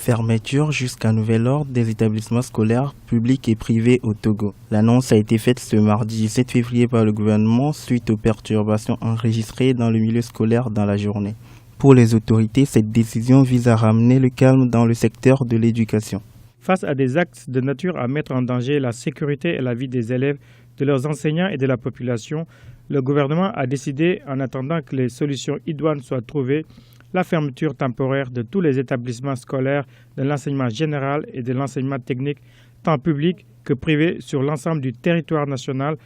Fermeture jusqu'à nouvel ordre des établissements scolaires publics et privés au Togo. L'annonce a été faite ce mardi 7 février par le gouvernement suite aux perturbations enregistrées dans le milieu scolaire dans la journée. Pour les autorités, cette décision vise à ramener le calme dans le secteur de l'éducation. Face à des actes de nature à mettre en danger la sécurité et la vie des élèves, de leurs enseignants et de la population, le gouvernement a décidé, en attendant que les solutions idoines soient trouvées, la fermeture temporaire de tous les établissements scolaires de l'enseignement général et de l'enseignement technique, tant public que privé, sur l'ensemble du territoire national,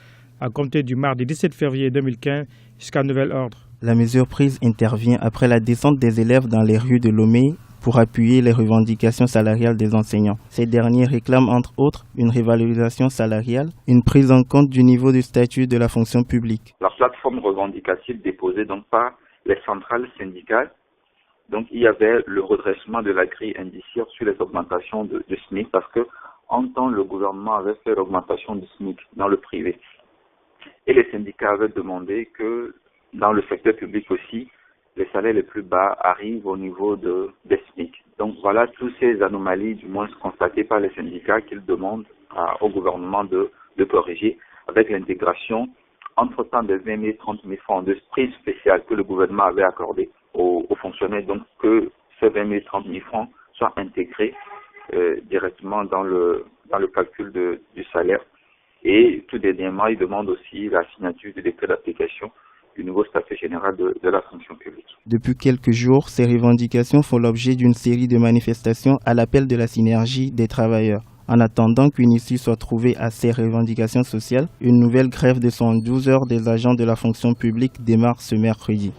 à compter du mardi 17 février 2015 jusqu'à nouvel ordre. La mesure prise intervient après la descente des élèves dans les rues de Lomé pour appuyer les revendications salariales des enseignants. Ces derniers réclament entre autres une révalorisation salariale, une prise en compte du niveau de statut de la fonction publique. La plateforme revendicative déposée donc par les centrales syndicales, donc il y avait le redressement de la grille indiciaire sur les augmentations de SMIC parce que en temps le gouvernement avait fait l'augmentation du SMIC dans le privé. Et les syndicats avaient demandé que dans le secteur public aussi, les salaires les plus bas arrivent au niveau des SMIC. Donc voilà toutes ces anomalies, du moins constatées par les syndicats, qu'ils demandent au gouvernement de corriger avec l'intégration entre-temps des 20 000 30 000 francs de prix spécial que le gouvernement avait accordé aux fonctionnaires. Donc que ces 20 000 30 000 francs soient intégrés directement dans le calcul du salaire. Et tout dernièrement, ils demandent aussi la signature du décret d'application du nouveau statut général de la fonction publique. Depuis quelques jours, ces revendications font l'objet d'une série de manifestations à l'appel de la synergie des travailleurs. En attendant qu'une issue soit trouvée à ces revendications sociales, une nouvelle grève de 112 heures des agents de la fonction publique démarre ce mercredi.